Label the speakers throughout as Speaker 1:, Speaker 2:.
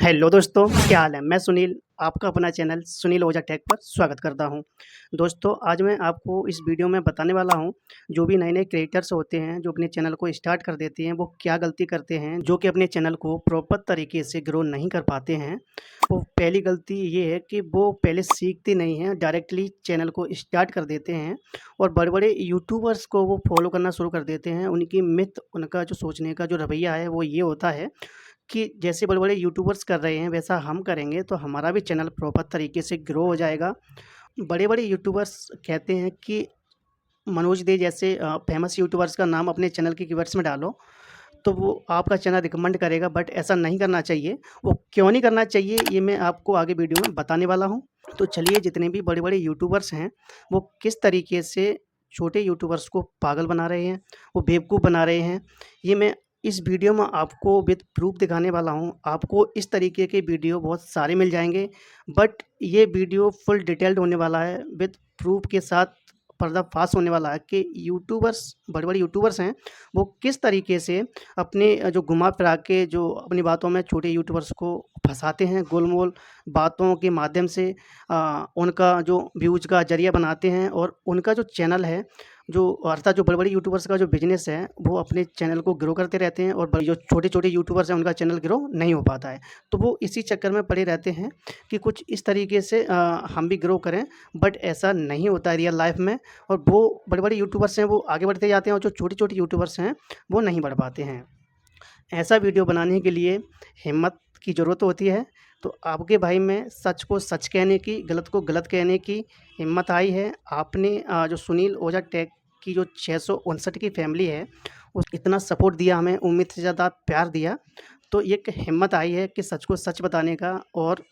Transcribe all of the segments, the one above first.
Speaker 1: Hello दोस्तों, क्या हाल है। मैं सुनील, आपका अपना चैनल सुनील ओझा टेक पर स्वागत करता हूं। दोस्तों, आज मैं आपको इस वीडियो में बताने वाला हूं, जो भी नए-नए क्रिएटर्स होते हैं, जो अपने चैनल को स्टार्ट कर देते हैं, वो क्या गलती करते हैं, जो कि अपने चैनल को प्रॉपर तरीके से ग्रो नहीं कर पाते हैं। वो पहली गलती ये है कि वो पहले सीखते नहीं हैं, डायरेक्टली चैनल को स्टार्ट कर देते हैं और बड़े-बड़े यूट्यूबर्स को वो फॉलो करना शुरू कर देते हैं। उनकी मिथ, उनका जो सोचने का जो रवैया है, वो ये होता है कि जैसे बड़े-बड़े यूट्यूबर्स कर रहे हैं, वैसा हम करेंगे तो हमारा भी चैनल प्रॉपर तरीके से ग्रो हो जाएगा। बड़े-बड़े यूट्यूबर्स कहते हैं कि मनोज दे जैसे फेमस यूट्यूबर्स का नाम अपने चैनल की कीवर्ड्स में डालो, तो वो आपका चैनल रिकमेंड करेगा, बट ऐसा नहीं करना चाहिए। वो क्यों नहीं करना चाहिए, ये मैं आपको आगे वीडियो में बताने वाला हूँ। तो चलिए, जितने भी बड़े-बड़े यूट्यूबर्स हैं, वो किस तरीके से छोटे यूट्यूबर्स को पागल बना रहे हैं, वो बेवकूफ़ बना रहे हैं, ये मैं इस वीडियो में आपको विद प्रूफ दिखाने वाला हूँ। आपको इस तरीके के वीडियो बहुत सारे मिल जाएँगे, बट ये वीडियो फुल डिटेल्ड होने वाला है, विद प्रूफ के साथ पर्दाफ़ाश होने वाला है कि यूट्यूबर्स, बड़े-बड़े यूट्यूबर्स हैं, वो किस तरीके से अपने जो घुमा-फिरा के जो अपनी बातों में छोटे यूट्यूबर्स को फँसाते हैं, गोल-मोल बातों के माध्यम से उनका जो व्यूज़ का ज़रिया बनाते हैं और उनका जो चैनल है, जो अर्थात जो बड़े-बड़े यूट्यूबर्स का जो बिज़नेस है, वो अपने चैनल को ग्रो करते रहते हैं और बड़े जो छोटे-छोटे यूट्यूबर्स हैं, उनका चैनल ग्रो नहीं हो पाता है। तो वो इसी चक्कर में पड़े रहते हैं कि कुछ इस तरीके से हम भी ग्रो करें, बट ऐसा नहीं होता है रियल लाइफ़ में। और वो बड़े-बड़े यूट्यूबर्स हैं, वो आगे बढ़ते जाते हैं और जो छोटे-छोटे यूट्यूबर्स हैं, वो नहीं बढ़ पाते हैं। ऐसा वीडियो बनाने के लिए हिम्मत की ज़रूरत होती है। तो आपके भाई में सच को सच कहने की, गलत को गलत कहने की हिम्मत आई है। आपने जो सुनील ओझा टेक की जो 659 की फैमिली है, उस इतना सपोर्ट दिया हमें, उम्मीद से ज़्यादा प्यार दिया, तो एक हिम्मत आई है कि सच को सच बताने का और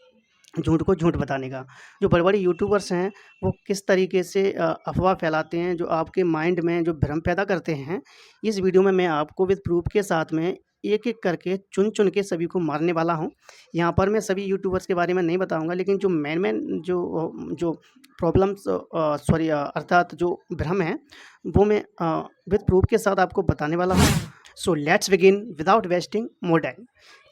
Speaker 1: झूठ को झूठ बताने का। जो बड़े-बड़े यूट्यूबर्स हैं, वो किस तरीके से अफ़वाह फैलाते हैं, जो आपके माइंड में जो भ्रम पैदा करते हैं, इस वीडियो में मैं आपको विद प्रूफ़ के साथ में एक-एक करके चुन-चुन के सभी को मारने वाला हूँ। यहाँ पर मैं सभी यूट्यूबर्स के बारे में नहीं बताऊँगा, लेकिन जो मेन-मेन जो प्रॉब्लम्स अर्थात जो भ्रम हैं, वो मैं विद प्रूफ़ के साथ आपको बताने वाला हूँ। So let's begin without wasting more time.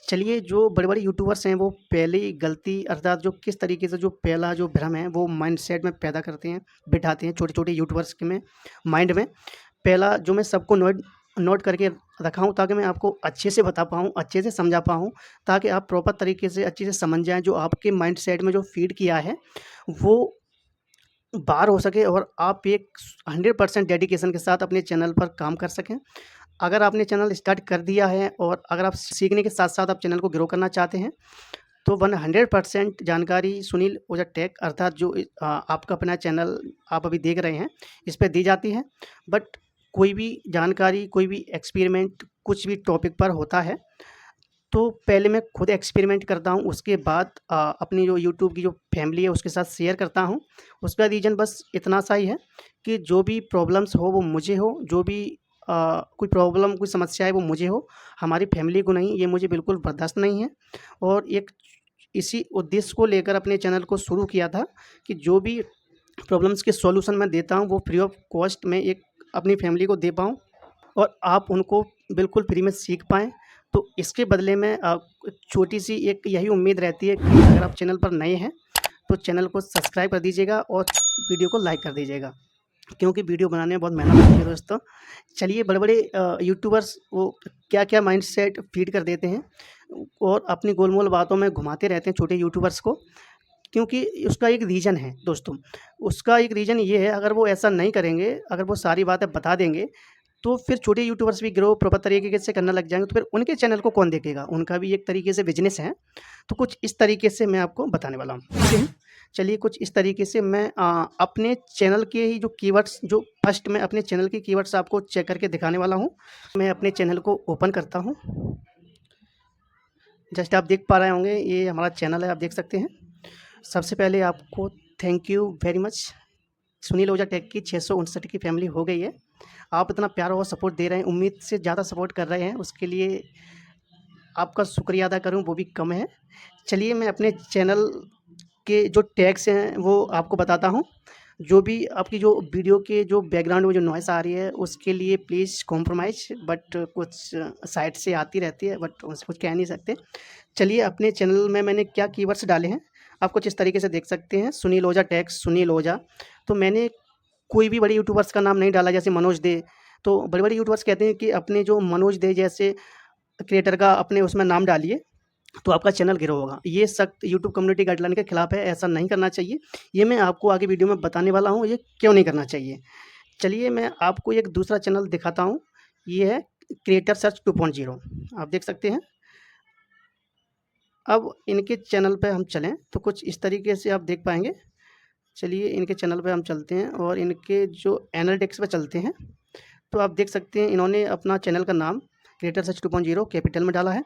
Speaker 1: चलिए, जो बड़े-बड़े यूट्यूबर्स हैं, वो पहली गलती अर्थात जो किस तरीके से जो पहला जो भ्रम है, वो माइंडसेट में पैदा करते हैं, बिठाते हैं छोटे-छोटे यूट्यूबर्स के में माइंड में। पहला जो मैं सबको नोट नोट करके रखा हूँ, ताकि मैं आपको अच्छे से बता पाऊँ, अच्छे से समझा पाऊँ, ताकि आप प्रॉपर तरीके से अच्छे से समझ जाएँ, जो आपके माइंडसेट में जो फ़ीड किया है, वो बाहर हो सके और आप एक 100% डेडिकेशन के साथ अपने चैनल पर काम कर सकें। अगर आपने चैनल स्टार्ट कर दिया है और अगर आप सीखने के साथ-साथ आप चैनल को ग्रो करना चाहते हैं, तो 100% जानकारी सुनील ओझा टेक अर्थात जो आपका अपना चैनल आप अभी देख रहे हैं, इस पे दी जाती है। बट कोई भी जानकारी, कोई भी एक्सपेरिमेंट कुछ भी टॉपिक पर होता है, तो पहले मैं खुद एक्सपेरिमेंट करता हूँ, उसके बाद अपनी जो यूट्यूब की जो फैमिली है, उसके साथ शेयर करता हूँ। उसका रीज़न बस इतना सा ही है कि जो भी प्रॉब्लम्स हो, वो मुझे हो, जो भी कोई प्रॉब्लम, कोई समस्या है, वो मुझे हो, हमारी फैमिली को नहीं, ये मुझे बिल्कुल बर्दाश्त नहीं है। और एक इसी उद्देश्य को लेकर अपने चैनल को शुरू किया था कि जो भी प्रॉब्लम्स के सॉल्यूशन मैं देता हूँ, वो फ्री ऑफ कॉस्ट में एक अपनी फैमिली को दे पाऊँ और आप उनको बिल्कुल फ्री में सीख पाएँ। तो इसके बदले में छोटी-सी एक यही उम्मीद रहती है कि अगर आप चैनल पर नए हैं, तो चैनल को सब्सक्राइब कर दीजिएगा और वीडियो को लाइक कर दीजिएगा, क्योंकि वीडियो बनाने में बहुत मेहनत लगती है दोस्तों। चलिए, बड़े-बड़े यूट्यूबर्स वो क्या-क्या माइंडसेट फ़ीड कर देते हैं और अपनी गोल-मोल बातों में घुमाते रहते हैं छोटे यूट्यूबर्स को, क्योंकि उसका एक रीज़न है दोस्तों। उसका एक रीज़न ये है, अगर वो ऐसा नहीं करेंगे, अगर वो सारी बातें बता देंगे, तो फिर छोटे यूट्यूबर्स भी ग्रो प्रॉपर तरीके से करने लग जाएँगे, तो फिर उनके चैनल को कौन देखेगा? उनका भी एक तरीके से बिज़नेस है। तो कुछ इस तरीके से मैं आपको बताने वाला हूँ, ठीक है? चलिए, कुछ इस तरीके से मैं अपने चैनल के ही जो कीवर्ड्स, जो फर्स्ट मैं अपने चैनल के कीवर्ड्स आपको चेक करके दिखाने वाला हूँ। मैं अपने चैनल को ओपन करता हूँ। जस्ट आप देख पा रहे होंगे, ये हमारा चैनल है, आप देख सकते हैं। सबसे पहले आपको thank you very much. Sunil Ojha टेक की 659 की फैमिली हो गई है। आप इतना प्यार और सपोर्ट दे रहे हैं, उम्मीद से ज़्यादा सपोर्ट कर रहे हैं, उसके लिए आपका शुक्रिया अदा करूँ वो भी कम है। चलिए, मैं अपने चैनल के जो टैग्स हैं वो आपको बताता हूँ। जो भी आपकी जो वीडियो के जो बैकग्राउंड में जो नॉइस आ रही है उसके लिए प्लीज़ कॉम्प्रोमाइज़, बट कुछ साइट से आती रहती है, बट उससे कुछ कह नहीं सकते। चलिए अपने चैनल में मैंने क्या कीवर्ड्स डाले हैं आप कुछ इस तरीके से देख सकते हैं। सुनील ओझा टैग, सुनील ओझा। तो मैंने कोई भी बड़े यूट्यूबर्स का नाम नहीं डाला, जैसे मनोज दे। तो बड़े-बड़े यूट्यूबर्स कहते हैं कि अपने जो मनोज दे जैसे क्रिएटर का अपने उसमें नाम डालिए, तो आपका चैनल ग्रो होगा। ये सख्त यूट्यूब कम्युनिटी गाइडलाइन के खिलाफ है, ऐसा नहीं करना चाहिए। ये मैं आपको आगे वीडियो में बताने वाला हूँ, ये क्यों नहीं करना चाहिए। चलिए मैं आपको एक दूसरा चैनल दिखाता हूँ, ये है क्रिएटर सर्च 2.0, आप देख सकते हैं। अब इनके चैनल पे हम चलें तो कुछ इस तरीके से आप देख पाएँगे। चलिए इनके चैनल पे हम चलते हैं और इनके जो एनालिटिक्स पे चलते हैं, तो आप देख सकते हैं इन्होंने अपना चैनल का नाम क्रिएटर सर्च 2.0 कैपिटल में डाला है,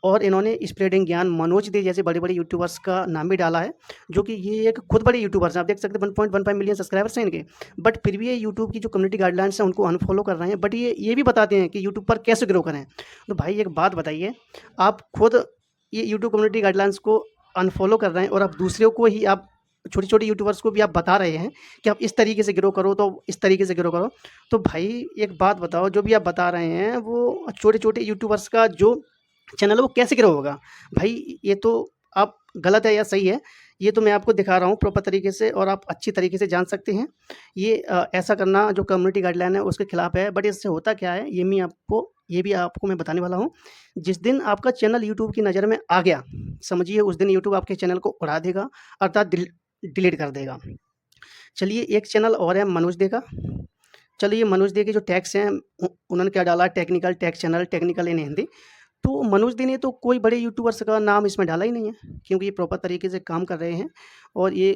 Speaker 1: और इन्होंने स्प्रेडिंग ज्ञान मनोज दे जैसे बड़े-बड़े यूट्यूबर्स का नाम भी डाला है, जो कि ये एक खुद बड़े यूट्यूबर्स हैं। आप देख सकते हैं 1.15 मिलियन सब्सक्राइबर्स हैं इनके, बट फिर भी ये यूट्यूब की जो कम्युनिटी गाइडलाइंस हैं उनको अनफॉलो कर रहे हैं, बट ये भी बताते हैं कि यूट्यूब पर कैसे ग्रो करें। तो भाई एक बात बताइए, आप खुद ये यूट्यूब कम्युनिटी गाइडलाइंस को अनफॉलो कर रहे हैं और आप दूसरों को ही आप छोटे-छोटे यूट्यूबर्स को भी आप बता रहे हैं कि आप इस तरीके से ग्रो करो, तो इस तरीके से ग्रो करो। तो भाई एक बात बताओ, जो भी आप बता रहे हैं वो छोटे-छोटे यूट्यूबर्स का जो चैनल है वो कैसे ग्रो होगा? भाई ये तो आप गलत है या सही है, ये तो मैं आपको दिखा रहा हूँ प्रॉपर तरीके से और आप अच्छी तरीके से जान सकते हैं। ये ऐसा करना जो कम्युनिटी गाइडलाइन है उसके खिलाफ है, बट इससे होता क्या है ये भी आपको मैं बताने वाला हूँ। जिस दिन आपका चैनल यूट्यूब की नज़र में आ गया, समझिए उस दिन यूट्यूब आपके चैनल को उड़ा देगा, अर्थात डिलीट कर देगा। चलिए एक चैनल और है मनोज दे का। चलिए मनोज दे के जो टैग्स हैं उन्होंने क्या डाला, टेक्निकल टैग चैनल, टेक्निकल इन हिंदी। तो मनोज दी ने तो कोई बड़े यूट्यूबर्स का नाम इसमें डाला ही नहीं है, क्योंकि ये प्रॉपर तरीके से काम कर रहे हैं और ये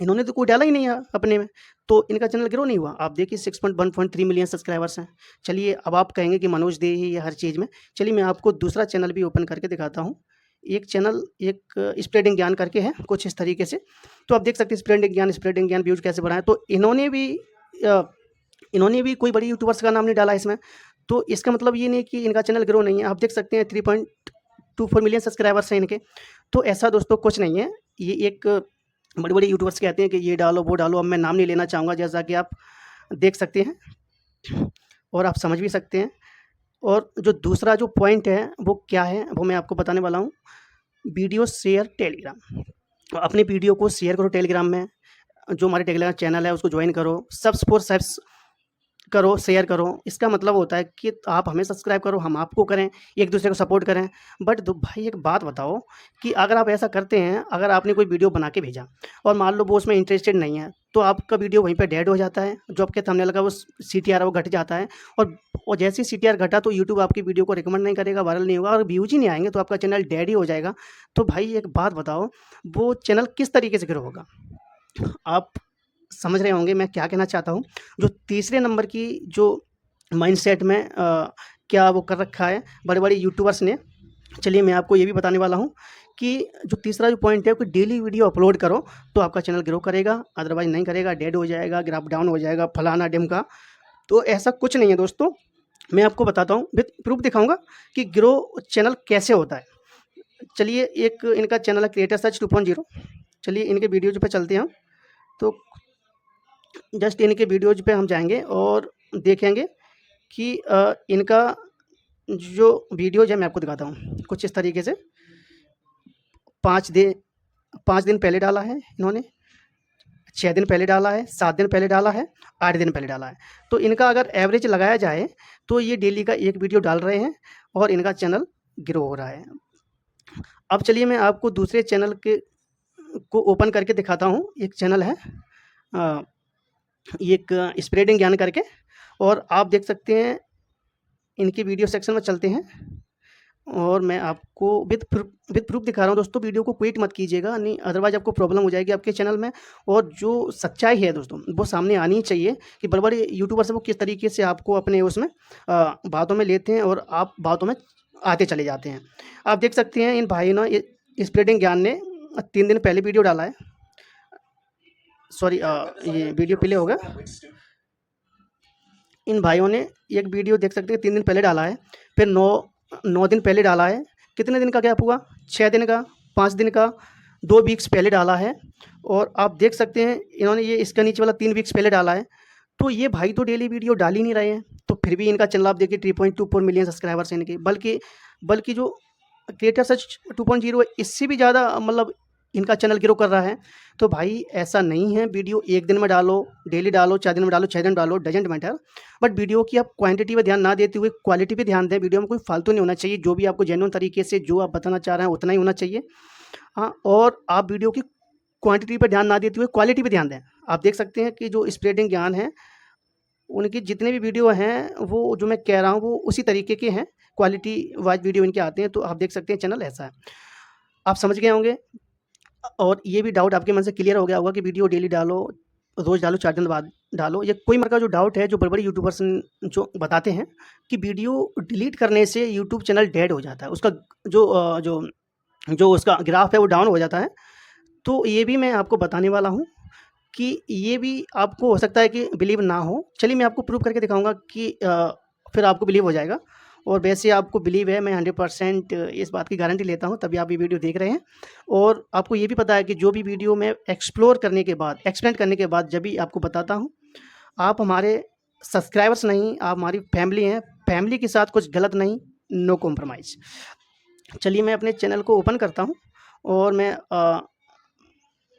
Speaker 1: इन्होंने तो कोई डाला ही नहीं है अपने में, तो इनका चैनल ग्रो नहीं हुआ। आप देखिए 6.1.3 मिलियन सब्सक्राइबर्स हैं। चलिए अब आप कहेंगे कि मनोज दे ही है हर चीज़ में। चलिए मैं आपको दूसरा चैनल भी ओपन करके दिखाता हूँ। एक चैनल एक स्प्रेडिंग ज्ञान करके है, कुछ इस तरीके से। तो आप देख सकते हैं स्प्रेडिंग ज्ञान व्यूज़ कैसे बढ़ाएँ। तो अ, इन्होंने भी कोई बड़ी यूट्यूबर्स का नाम नहीं डाला इसमें। तो इसका मतलब ये नहीं कि इनका चैनल ग्रो नहीं है। आप देख सकते हैं 3.24 मिलियन सब्सक्राइबर्स हैं इनके। तो ऐसा दोस्तों कुछ नहीं है। ये एक बड़े-बड़े यूट्यूबर्स कहते हैं कि ये डालो, वो डालो। अब मैं नाम नहीं लेना चाहूँगा, जैसा कि आप देख सकते हैं और आप समझ भी सकते हैं। और जो दूसरा जो पॉइंट है वो क्या है, वो मैं आपको बताने वाला हूँ। Video share Telegram. अपनी वीडियो को शेयर करो टेलीग्राम में। जो हमारे टेलीग्राम चैनल है उसको ज्वाइन करो। सब्स फॉर सब्स करो, शेयर करो। इसका मतलब होता है कि आप हमें सब्सक्राइब करो, हम आपको करें, एक-दूसरे को सपोर्ट करें। बट दो भाई एक बात बताओ कि अगर आप ऐसा करते हैं, अगर आपने कोई वीडियो बना के भेजा और मान लो वो उसमें इंटरेस्टेड नहीं है, तो आपका वीडियो वहीं पे डेड हो जाता है। जो आपके थंबनेल का वो सीटीआर है वो घट जाता है, और जैसे ही सीटीआर घटा तो यूट्यूब आपकी वीडियो को रिकमेंड नहीं करेगा, वायरल नहीं होगा और व्यूज़ ही नहीं आएँगे, तो आपका चैनल डेड ही हो जाएगा। तो भाई एक बात बताओ, वो चैनल किस तरीके से ग्रो होगा? आप समझ रहे होंगे मैं क्या कहना चाहता हूँ। जो तीसरे नंबर की जो माइंडसेट में क्या वो कर रखा है बड़े-बड़े यूट्यूबर्स ने, चलिए मैं आपको ये भी बताने वाला हूँ कि जो तीसरा जो पॉइंट है कि डेली वीडियो अपलोड करो, तो आपका चैनल ग्रो करेगा, अदरवाइज़ नहीं करेगा, डेड हो जाएगा, ग्राफ डाउन हो जाएगा, फलाना-ढिमका। तो ऐसा कुछ नहीं है दोस्तों। मैं आपको बताता हूँ, विथ प्रूफ दिखाऊँगा कि ग्रो चैनल कैसे होता है। चलिए एक इनका चैनल है क्रिएटर सर्च 2.0। चलिए इनके वीडियोज़ पे चलते हैं हम। तो जस्ट इनके वीडियोज़ पे हम जाएँगे और देखेंगे कि इनका जो वीडियोज़ है मैं आपको दिखाता हूँ, कुछ इस तरीके से। 5 दिन 5 दिन पहले डाला है इन्होंने, 6 दिन पहले डाला है, 7 दिन पहले डाला है, 8 दिन पहले डाला है। तो इनका अगर एवरेज लगाया जाए, तो ये डेली का 1 वीडियो डाल रहे हैं और इनका चैनल ग्रो हो रहा है। अब चलिए मैं आपको दूसरे चैनल को ओपन करके दिखाता हूँ। एक चैनल है अ, एक स्प्रेडिंग ज्ञान करके, और आप देख सकते हैं इनके वीडियो सेक्शन में चलते हैं और मैं आपको विद प्रूफ दिखा रहा हूँ दोस्तों। वीडियो को क्विट मत कीजिएगा, नहीं अदरवाइज़ आपको प्रॉब्लम हो जाएगी आपके चैनल में। और जो सच्चाई है दोस्तों वो सामने आनी ही चाहिए कि बड़े-बड़े यूट्यूबर्स हैं वो किस तरीके से आपको अपने उसमें बातों में लेते हैं और आप बातों में आते चले जाते हैं। आप देख सकते हैं इन भाइयों ने स्प्रेडिंग ज्ञान ने 3 दिन पहले वीडियो डाला है। सॉरी ये वीडियो प्ले हो गया। इन भाइयों ने एक वीडियो देख सकते हैं 3 दिन पहले डाला है, फिर 9 दिन पहले डाला है। कितने दिन का गैप हुआ? 6 दिन का, 5 दिन का, 2 वीक्स पहले डाला है और आप देख सकते हैं इन्होंने ये इसका नीचे वाला 3 वीक्स पहले डाला है। तो ये भाई तो डेली वीडियो डाल ही नहीं रहे हैं, तो फिर भी इनका चैनल आप देखिए 3.24 मिलियन सब्सक्राइबर्स हैं इनके। बल्कि जो क्रिएटर सर्च 2.0 है, इससे भी ज़्यादा मतलब इनका चैनल ग्रो कर रहा है। तो भाई ऐसा नहीं है वीडियो एक दिन में डालो, डेली डालो, 4 दिन में डालो, 6 दिन में डालो, डजेंट मैटर, बट वीडियो की आप क्वांटिटी पे ध्यान ना देते हुए क्वालिटी पे ध्यान दें। वीडियो में कोई फालतू नहीं होना चाहिए, जो भी आपको जेन्युइन तरीके से जो आप बताना चाह रहे हैं उतना ही होना चाहिए। हाँ, और आप वीडियो की क्वांटिटी पर ध्यान ना देते हुए क्वालिटी पे ध्यान दें। आप देख सकते हैं कि जो स्प्रेडिंग ज्ञान है, उनकी जितने भी वीडियो हैं वो जो मैं कह रहा हूँ वो उसी तरीके के हैं, क्वालिटी वाइज वीडियो इनके आते हैं। तो आप देख सकते हैं चैनल ऐसा है, आप समझ गए होंगे। और ये भी डाउट आपके मन से क्लियर हो गया होगा कि वीडियो डेली डालो, रोज़ डालो, 4 दिन बाद डालो। ये कोई का जो डाउट है, जो बड़े-बड़े यूट्यूबर्स जो बताते हैं कि वीडियो डिलीट करने से यूट्यूब चैनल डेड हो जाता है, उसका जो उसका ग्राफ है वो डाउन हो जाता है। तो ये भी मैं आपको बताने वाला हूँ कि ये भी आपको हो सकता है कि बिलीव ना हो। चलिए मैं आपको प्रूव करके दिखाऊँगा कि फिर आपको बिलीव हो जाएगा। और वैसे आपको बिलीव है, मैं 100% इस बात की गारंटी लेता हूँ, तभी आप ये वीडियो देख रहे हैं। और आपको ये भी पता है कि जो भी वीडियो मैं एक्सप्लोर करने के बाद, एक्सप्लेन करने के बाद जब भी आपको बताता हूँ, आप हमारे सब्सक्राइबर्स नहीं, आप हमारी फैमिली हैं, फैमिली के साथ कुछ गलत नहीं, नो कॉम्प्रोमाइज़। चलिए मैं अपने चैनल को ओपन करता हूँ और मैं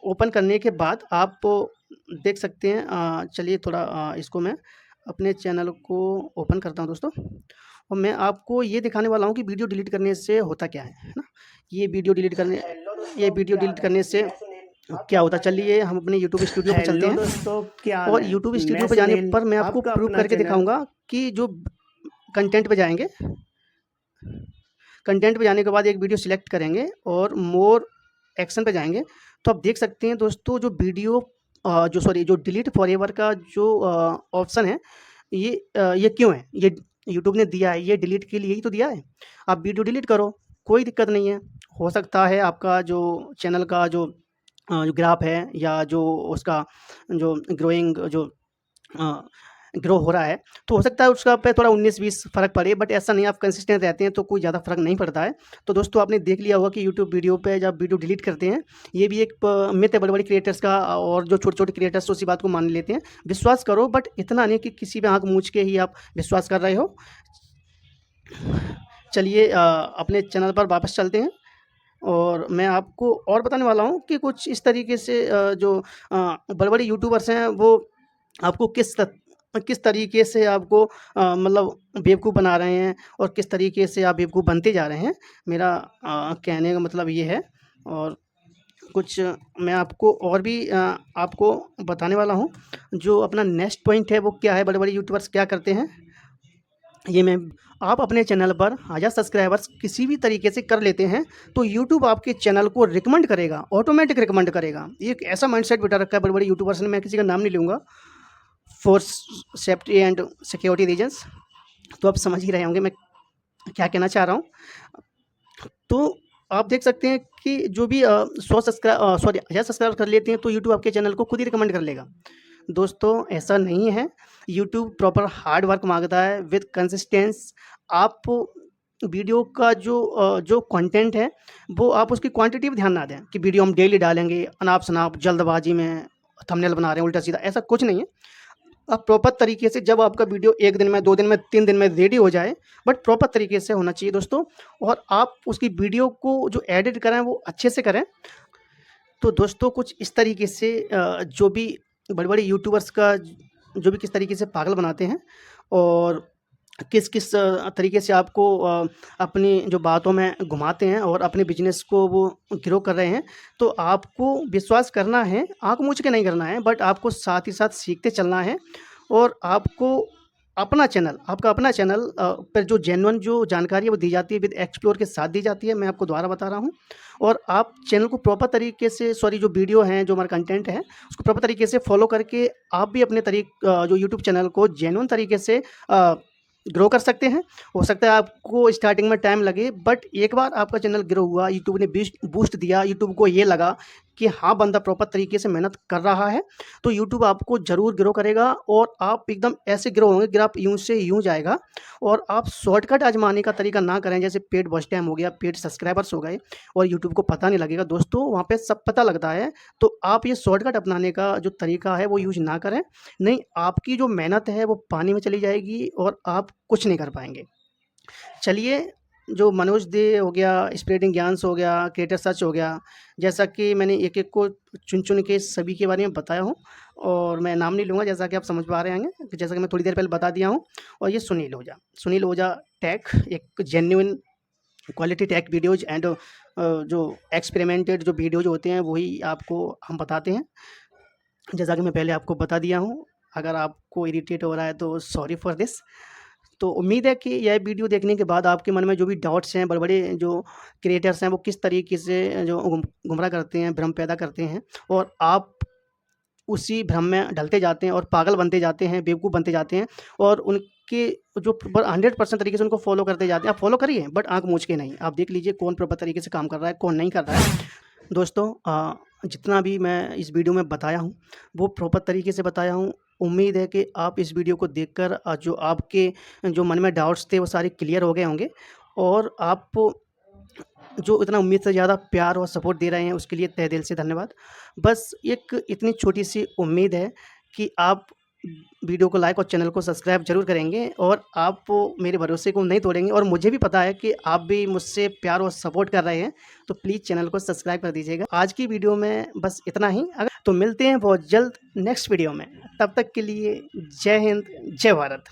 Speaker 1: ओपन करने के बाद आप देख सकते हैं। चलिए थोड़ा इसको मैं अपने चैनल को ओपन करता हूँ दोस्तों, और मैं आपको ये दिखाने वाला हूँ कि वीडियो डिलीट करने से होता क्या है ना। ये वीडियो डिलीट करने से क्या होता है। चलिए हम अपने यूट्यूब स्टूडियो पे चलते हैं
Speaker 2: दोस्तों, क्या
Speaker 1: और यूट्यूब स्टूडियो पे जाने पर मैं आपको प्रूव करके दिखाऊंगा कि जो कंटेंट पे जाएंगे, कंटेंट पे जाने के बाद एक वीडियो सिलेक्ट करेंगे और मोर एक्शन पे जाएंगे, तो आप देख सकते हैं दोस्तों जो वीडियो जो डिलीट फॉरएवर का जो ऑप्शन है, ये क्यों है, ये यूट्यूब ने दिया है, ये डिलीट के लिए ही तो दिया है। आप वीडियो डिलीट करो, कोई दिक्कत नहीं है। हो सकता है आपका जो चैनल का जो ग्राफ है या जो उसका जो ग्रोइंग जो ग्रो हो रहा है, तो हो सकता है उसका पे थोड़ा 19-20 फ़र्क पड़े, बट ऐसा नहीं, आप कंसिस्टेंट रहते हैं तो कोई ज़्यादा फ़र्क नहीं पड़ता है। तो दोस्तों आपने देख लिया होगा कि यूट्यूब वीडियो पे जब वीडियो डिलीट करते हैं, ये भी एक मिथ है बड़े-बड़े क्रिएटर्स का, और जो छोटे-छोटे क्रिएटर्स उसी बात को मान लेते हैं। विश्वास करो, बट इतना नहीं कि किसी पे आँख मूंछ के ही आप विश्वास कर रहे हो। चलिए अपने चैनल पर वापस चलते हैं और मैं आपको और बताने वाला हूँ कि कुछ इस तरीके से जो बड़े-बड़े यूट्यूबर्स हैं वो आपको किस तरीके से आपको मतलब बेवकूफ़ बना रहे हैं और किस तरीके से आप बेवकूफ़ बनते जा रहे हैं। मेरा कहने का मतलब ये है। और कुछ मैं आपको और भी आपको बताने वाला हूँ। जो अपना नेक्स्ट पॉइंट है वो क्या है, बड़े-बड़े यूट्यूबर्स क्या करते हैं, ये मैं आप अपने चैनल पर 1000 सब्सक्राइबर्स किसी भी तरीके से कर लेते हैं, तो यूट्यूब आपके चैनल को रिकमेंड करेगा, ऑटोमेटिक रिकमेंड करेगा। ये एक ऐसा माइंडसेट बिठा रखा है बड़े-बड़े यूट्यूबर्स ने, मैं किसी का नाम नहीं लूँगा, for safety and security reasons. तो आप समझ ही रहे होंगे मैं क्या कहना चाह रहा हूँ। तो आप देख सकते हैं कि जो भी 1000 सब्सक्राइब कर लेते हैं तो यूट्यूब आपके चैनल को खुद ही रिकमेंड कर लेगा। दोस्तों ऐसा नहीं है, यूट्यूब प्रॉपर हार्ड वर्क मांगता है विद कंसिस्टेंस। आप वीडियो का जो कंटेंट है वो आप उसकी क्वांटिटी पे ध्यान ना दें कि वीडियो हम डेली डालेंगे, अनाप-शनाप जल्दबाजी में थंबनेल बना रहे हैं उल्टा-सीधा, ऐसा कुछ नहीं है। आप प्रॉपर तरीके से, जब आपका वीडियो 1 दिन में, 2 दिन में, 3 दिन में रेडी हो जाए, बट प्रॉपर तरीके से होना चाहिए दोस्तों। और आप उसकी वीडियो को जो एडिट करें वो अच्छे से करें। तो दोस्तों कुछ इस तरीके से जो भी बड़े-बड़े यूट्यूबर्स का जो भी किस तरीके से पागल बनाते हैं और किस तरीके से आपको अपनी जो बातों में घुमाते हैं और अपने बिज़नेस को वो ग्रो कर रहे हैं, तो आपको विश्वास करना है, आँख मूंछ के नहीं करना है, बट आपको साथ ही साथ सीखते चलना है। और आपको आपका अपना चैनल पर जो जेन्युइन जो जानकारी है वो दी जाती है, विद एक्सप्लोर के साथ दी जाती है। मैं आपको दोबारा बता रहा हूँ। और आप चैनल को प्रॉपर तरीके से, जो वीडियो हैं, जो हमारा कंटेंट है, उसको प्रॉपर तरीके से फॉलो करके आप भी अपने जो यूट्यूब चैनल को जेन्युइन तरीके से ग्रो कर सकते हैं। हो सकता है आपको स्टार्टिंग में टाइम लगे, बट एक बार आपका चैनल ग्रो हुआ, यूट्यूब ने बूस्ट दिया, यूट्यूब को ये लगा कि हाँ, बंदा प्रॉपर तरीके से मेहनत कर रहा है, तो यूट्यूब आपको ज़रूर ग्रो करेगा और आप एकदम ऐसे ग्रो होंगे कि आप यूँ से यूँ जाएगा। और आप शॉर्टकट आज़माने का तरीका ना करें, जैसे पेड वॉच टाइम हो गया, पेड सब्सक्राइबर्स हो गए और यूट्यूब को पता नहीं लगेगा। दोस्तों, वहाँ पे सब पता लगता है, तो आप ये शॉर्टकट अपनाने का जो तरीका है वो यूज़ ना करें, नहीं आपकी जो मेहनत है वो पानी में चली जाएगी और आप कुछ नहीं कर पाएँगे। चलिए, जो मनोज दे हो गया, स्प्रेडिंग ज्ञान्स हो गया, क्रिएटर सर्च हो गया, जैसा कि मैंने एक-एक को चुन-चुन के सभी के बारे में बताया हूँ और मैं नाम नहीं लूँगा, जैसा कि आप समझ पा रहे होंगे, जैसा कि मैं थोड़ी देर पहले बता दिया हूँ। और ये सुनील ओझा टेक, एक genuine quality take videos and जो एक्सपेरिमेंटेड जो वीडियोज़ होते हैं, वही आपको हम बताते हैं। जैसा कि मैं पहले आपको बता दिया हूँ, अगर आपको इरिटेट हो रहा है तो सॉरी फॉर दिस। तो उम्मीद है कि यह वीडियो देखने के बाद आपके मन में जो भी डाउट्स हैं, बड़े-बड़े जो क्रिएटर्स हैं, वो किस तरीके से जो गुमराह करते हैं, भ्रम पैदा करते हैं और आप उसी भ्रम में ढलते जाते हैं और पागल बनते जाते हैं, बेवकूफ़ बनते जाते हैं और उनके जो 100% तरीके से उनको फ़ॉलो करते जाते हैं। आप फ़ॉलो करिए, बट आँख मूंझ के नहीं। आप देख लीजिए कौन प्रॉपर तरीके से काम कर रहा है, कौन नहीं कर रहा है। दोस्तों, जितना भी मैं इस वीडियो में बताया हूँ, वो प्रॉपर तरीके से बताया हूँ। उम्मीद है कि आप इस वीडियो को देखकर जो आपके जो मन में डाउट्स थे, वो सारे क्लियर हो गए होंगे और आप जो इतना उम्मीद से ज़्यादा प्यार और सपोर्ट दे रहे हैं, उसके लिए तहे दिल से धन्यवाद। बस एक इतनी छोटी-सी उम्मीद है कि आप वीडियो को लाइक और चैनल को सब्सक्राइब ज़रूर करेंगे और आप मेरे भरोसे को नहीं तोड़ेंगे और मुझे भी पता है कि आप भी मुझसे प्यार और सपोर्ट कर रहे हैं, तो प्लीज़ चैनल को सब्सक्राइब कर दीजिएगा। आज की वीडियो में बस इतना ही। तो मिलते हैं बहुत जल्द नेक्स्ट वीडियो में। तब तक के लिए जय हिंद, जय भारत।